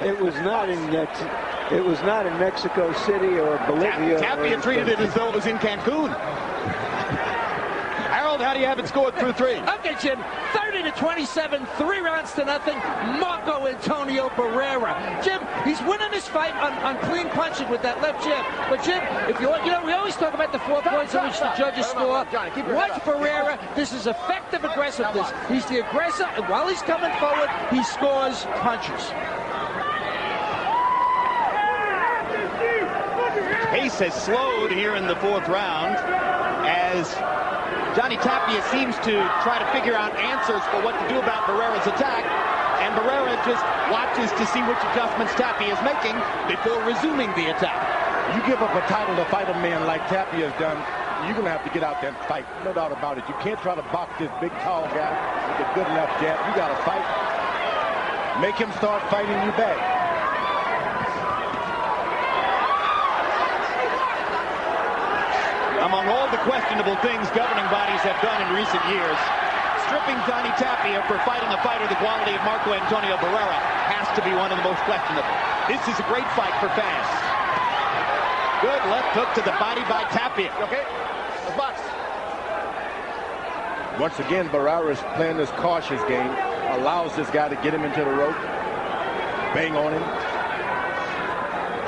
It was not in Mexico City or Bolivia. Tapia treated it as though it was in Cancun. Harold, how do you have it scored through 3? Okay, Jim. 30-27, 3 rounds to nothing. Marco Antonio Barrera. Jim, he's winning this fight on clean punching with that left jab. But Jim, if we always talk about the 4 points in which the judges score. Watch Barrera. This is effective aggressiveness. He's the aggressor, and while he's coming forward, he scores punches. Pace has slowed here in the 4th round as Johnny Tapia seems to try to figure out answers for what to do about Barrera's attack, and Barrera just watches to see which adjustments Tapia is making before resuming the attack. You give up a title to fight a man like Tapia has done, you're going to have to get out there and fight. No doubt about it. You can't try to box this big, tall guy with a good enough jab. You got to fight. Make him start fighting you back. Among all the questionable things governing bodies have done in recent years, stripping Johnny Tapia for fighting a fighter the quality of Marco Antonio Barrera has to be one of the most questionable. This is a great fight for fans. Good left hook to the body by Tapia. Okay, let's box. Once again, Barrera is playing this cautious game, allows this guy to get him into the rope, bang on him,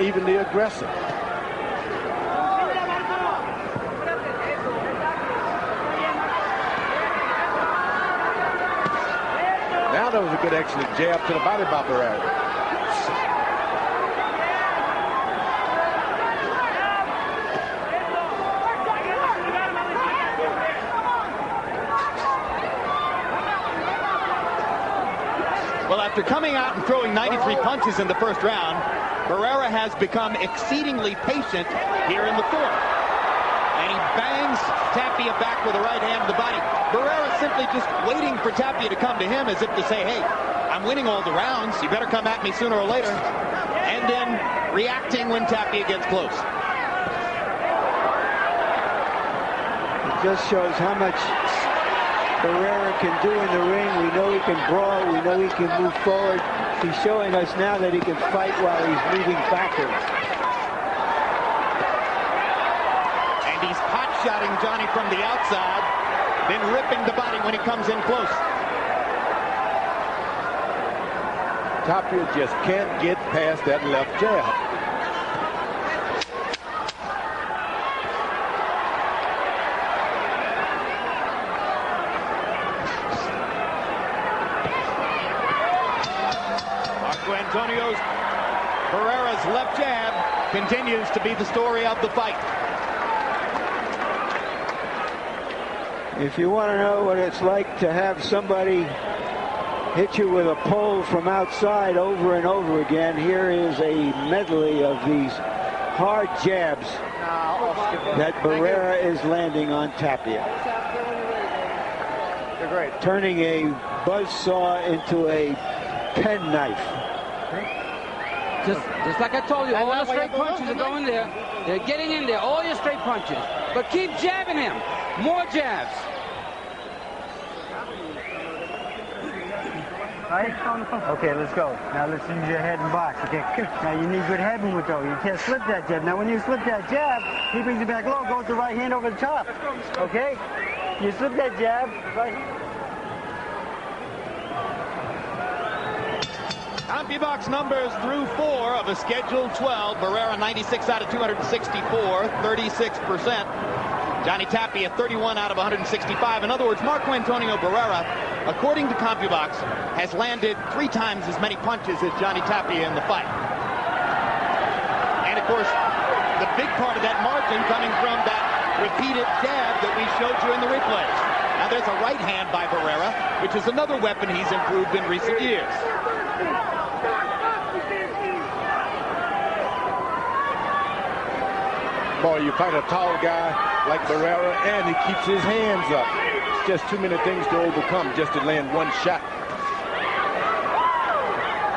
evenly aggressive. Now that was a good excellent jab to the body by Barrera. Well, after coming out and throwing 93 punches in the 1st round, Barrera has become exceedingly patient here in the 4th. And he bangs Tapia back with the right hand to the body. Barrera simply just waiting for Tapia to come to him as if to say, hey, I'm winning all the rounds. You better come at me sooner or later. And then reacting when Tapia gets close. It just shows how much Barrera can do in the ring. We know he can brawl. We know he can move forward. He's showing us now that he can fight while he's moving backwards. And he's pot-shotting Johnny from the outside, then ripping the body when he comes in close. Tapia just can't get past that left jab. Marco Antonio's Barrera's left jab continues to be the story of the fight. If you want to know what it's like to have somebody hit you with a pole from outside over and over again, here is a medley of these hard jabs that Barrera is landing on Tapia. They're great. Turning a buzzsaw into a penknife. Just like I told you, all your straight punches are going there. They're getting in there, all your straight punches. But keep jabbing him. More jabs. Right? Okay, let's go. Now let's use your head and box. Okay. Now you need good head movement though. You can't slip that jab. Now when you slip that jab, he brings it back low, goes the right hand over the top. Okay? You slip that jab, right? CompuBox numbers through 4 of a scheduled 12. Barrera 96 out of 264, 36%. Johnny Tapia 31 out of 165. In other words, Marco Antonio Barrera, according to CompuBox, has landed 3 times as many punches as Johnny Tapia in the fight. And of course, the big part of that margin coming from that repeated jab that we showed you in the replays. Now there's a right hand by Barrera, which is another weapon he's improved in recent years. Boy, you fight a tall guy like Barrera, and he keeps his hands up. It's just too many things to overcome just to land one shot.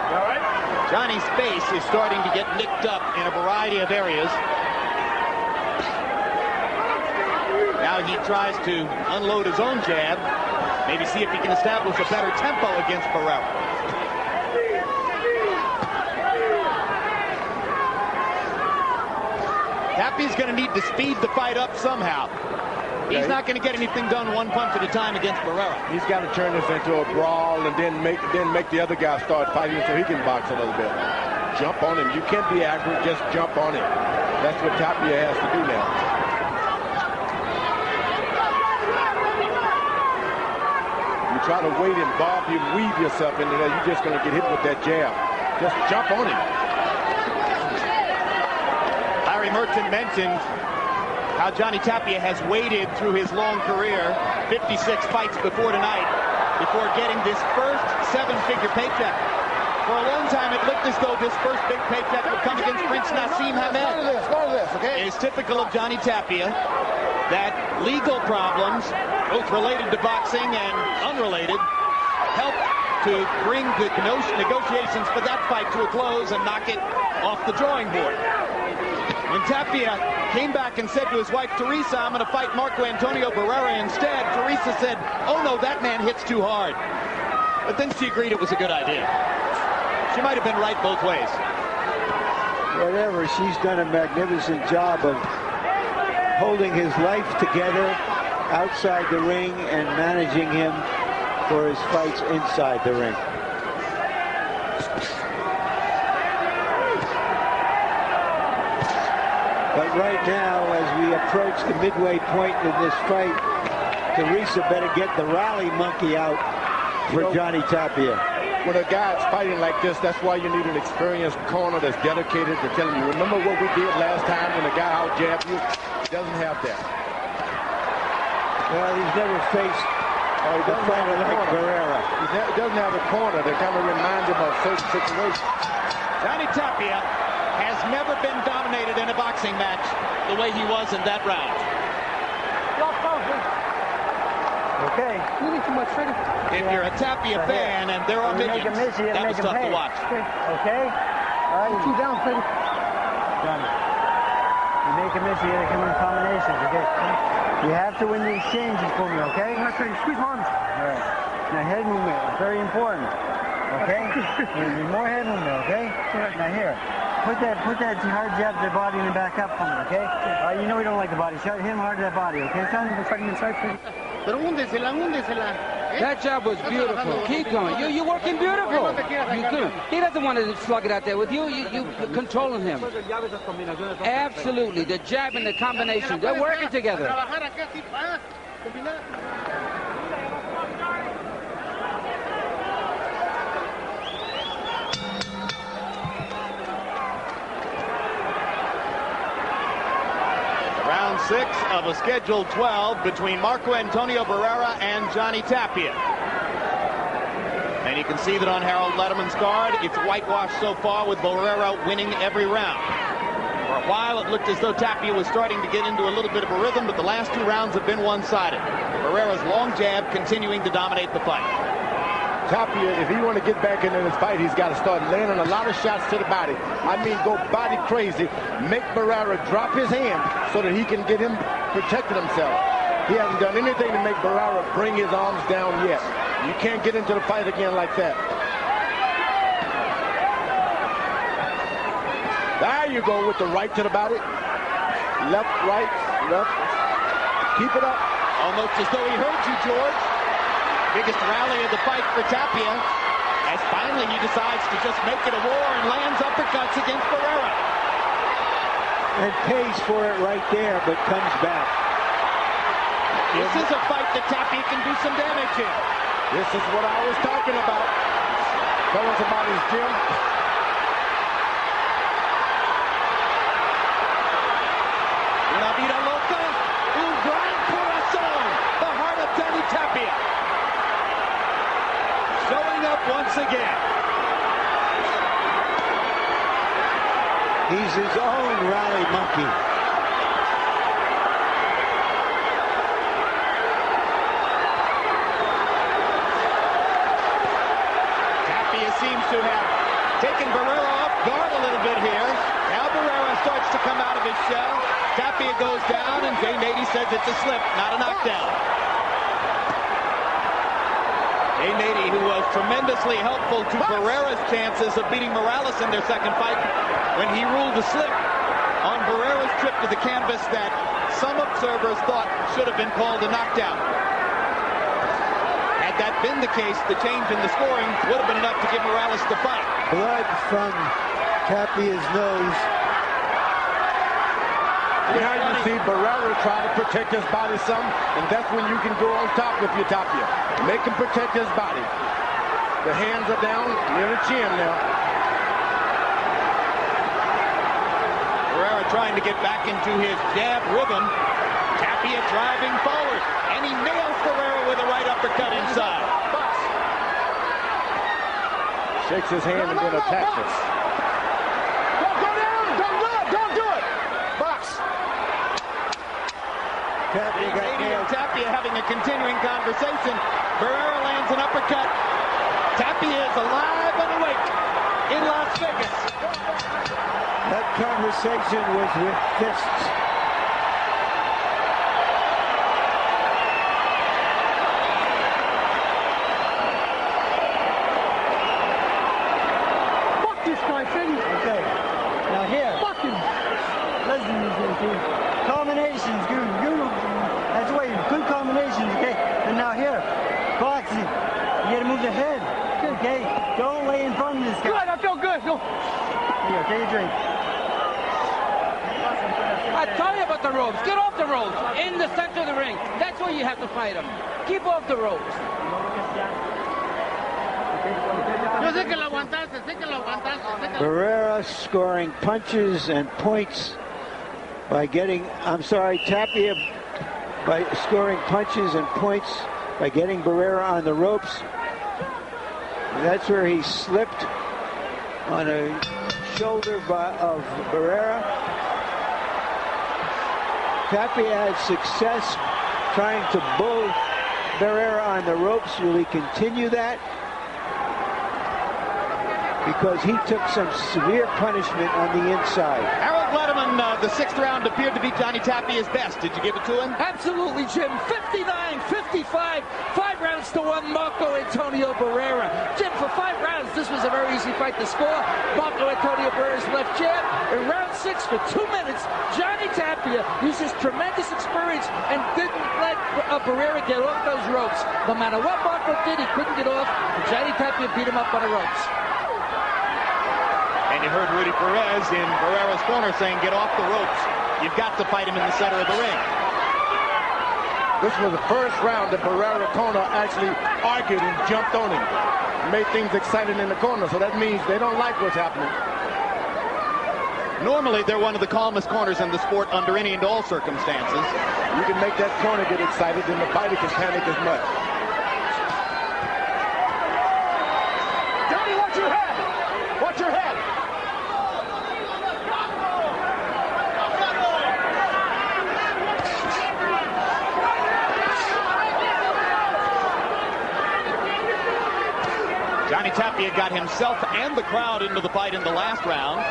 All right. Johnny's face is starting to get nicked up in a variety of areas. Now he tries to unload his own jab, maybe see if he can establish a better tempo against Barrera. Tapia's going to need to speed the fight up somehow. He's not going to get anything done one punch at a time against Barrera. He's got to turn this into a brawl and then make the other guy start fighting so he can box a little bit. Jump on him. You can't be accurate, just jump on him. That's what Tapia has to do now. You try to wait and bob, you weave yourself into there, you're just going to get hit with that jab. Just jump on him. Larry Merchant mentioned how Johnny Tapia has waited through his long career, 56 fights before tonight, before getting this first seven-figure paycheck. For a long time, it looked as though this first big paycheck would come against Prince Nassim Hamed. It is typical of Johnny Tapia that legal problems, both related to boxing and unrelated, help to bring the negotiations for that fight to a close and knock it off the drawing board. When Tapia came back and said to his wife, Teresa, I'm going to fight Marco Antonio Barrera instead, Teresa said, oh no, that man hits too hard. But then she agreed it was a good idea. She might have been right both ways. Whatever, she's done a magnificent job of holding his life together outside the ring and managing him for his fights inside the ring. But right now, as we approach the midway point in this fight, Teresa better get the rally monkey out for Johnny Tapia. When a guy's fighting like this, that's why you need an experienced corner that's dedicated to telling you, remember what we did last time when the guy out-jabbed you? He doesn't have that. Well, he's never faced a fighter like Barrera. He doesn't have a corner that kind of reminds him of certain situations. Johnny Tapia has never been dominated in a boxing match the way he was in that round. Okay. If you're a Tapia fan and there are millions, that was tough to watch. Okay. All right. You down, Freddie. Done. You make a miss, you gotta come in combinations, okay? You have to win the exchanges for me, okay? Squeeze arms. All right. Now head movement is very important. Okay? You need more head movement, okay? Now here. Put that hard jab to the body and then back up for me, okay? You know we don't like the body. Hit him hard to that body, okay, son? Fighting inside, please. That job was beautiful. Keep going. You're working beautiful. You good. He doesn't want to slug it out there with you. You're controlling him. Absolutely. The jab and the combination. They're working together. Round 6 of a scheduled 12 between Marco Antonio Barrera and Johnny Tapia. And you can see that on Harold Letterman's card, it's whitewashed so far with Barrera winning every round. For a while, it looked as though Tapia was starting to get into a little bit of a rhythm, but the last 2 rounds have been one-sided. Barrera's long jab continuing to dominate the fight. Tapia, if he want to get back into this fight, he's got to start landing a lot of shots to the body. I mean, go body crazy. Make Barrera drop his hand so that he can get him protecting himself. He hasn't done anything to make Barrera bring his arms down yet. You can't get into the fight again like that. There you go with the right to the body. Left, right, left. Keep it up. Almost as though he heard you, George. Biggest rally of the fight for Tapia, as finally he decides to just make it a war and lands uppercuts against Barrera. And pays for it right there, but comes back. This is a fight that Tapia can do some damage in. This is what I was talking about. Tell us about his gym. Una vida loca, un gran corazón, the heart of Johnny Tapia. Showing up once again. He's his own rally monkey. Tapia seems to have taken Barrera off guard a little bit here. Now Barrera starts to come out of his shell. Tapia goes down, and Jay Nady says it's a slip, not a knockdown. Jay Nady, who was tremendously helpful to Barrera's chances of beating Morales in their second fight when he ruled a slip. on Barrera's trip to the canvas that some observers thought should have been called a knockdown. Had that been the case, the change in the scoring would have been enough to give Morales the fight. Blood from Tapia's nose. Now you see Barrera try to protect his body some, and that's when you can go on top with your Tapia. Make him protect his body. The hands are down near the chin now. Barrera trying to get back into his jab rhythm. Tapia driving forward, and he nails Barrera with a right uppercut inside. Shakes his hand and then attacks it. Go down! Don't do it! Don't do it! Box! Tapia having a continuing conversation. Barrera lands an uppercut. Tapia is alive and awake in Las Vegas. That conversation was with fists. Fuck this guy, finish. Okay. Now here. Fuck him. Listen to me. Combinations, good. That's the way. Good combinations, okay? And now here. Boxing. You gotta move the head. Okay? Don't lay in front of this guy. Good, I feel good. Go. Here, take a drink. I tell you about the ropes. Get off the ropes. In the center of the ring. That's where you have to fight him. Keep off the ropes. Barrera scoring punches and points by getting, Tapia by scoring punches and points by getting Barrera on the ropes. That's where he slipped on a shoulder of Barrera. Tapia had success trying to bull Barrera on the ropes. Will he continue that? Because he took some severe punishment on the inside. Harold Letterman, the sixth round appeared to be Johnny Tapia's best. Did you give it to him? Absolutely, Jim. 59-55. 5 rounds to 1, Marco Antonio Barrera. Jim, for 5 rounds, this was a very easy fight to score. Marco Antonio Barrera's left jab. In round 6, for 2 minutes, Johnny Tapia used his tremendous experience and didn't let Barrera get off those ropes. No matter what Marco did, he couldn't get off. And Johnny Tapia beat him up on the ropes. And you heard Rudy Perez in Barrera's corner saying, get off the ropes. You've got to fight him in the center of the ring. This was the first round that Barrera corner actually argued and jumped on him. Made things exciting in the corner, so that means they don't like what's happening. Normally, they're one of the calmest corners in the sport under any and all circumstances. You can make that corner get excited, then the fighter can panic as much. Johnny, watch your head! Watch your head! Johnny Tapia got himself and the crowd into the fight in the last round.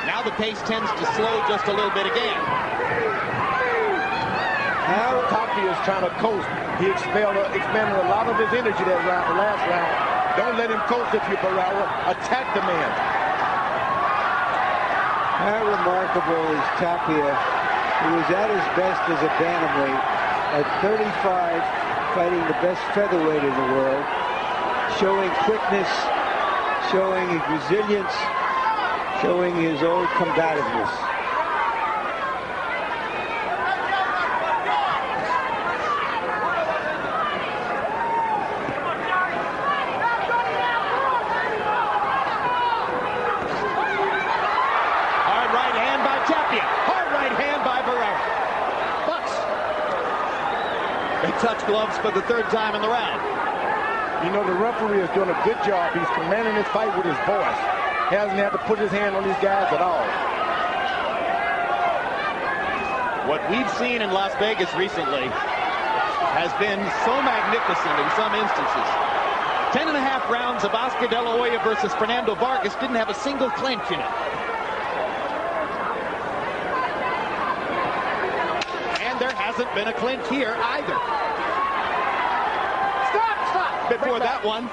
Now the pace tends to slow just a little bit again. Now Tapia is trying to coast. He expended a lot of his energy that last round. Don't let him coast if you're Barrera. Attack the man. How remarkable is Tapia, who was at his best as a bantamweight at 35, fighting the best featherweight in the world, showing quickness, showing his resilience, showing his old combativeness. Hard right hand by Tapia. Hard right hand by Barrera. Bucks. They touch gloves for the 3rd time in the round. You know, the referee is doing a good job. He's commanding his fight with his voice. Hasn't had to put his hand on these guys at all. What we've seen in Las Vegas recently has been so magnificent in some instances. 10.5 rounds of Oscar De La Hoya versus Fernando Vargas didn't have a single clinch in it. And there hasn't been a clinch here either. Stop! Before that one.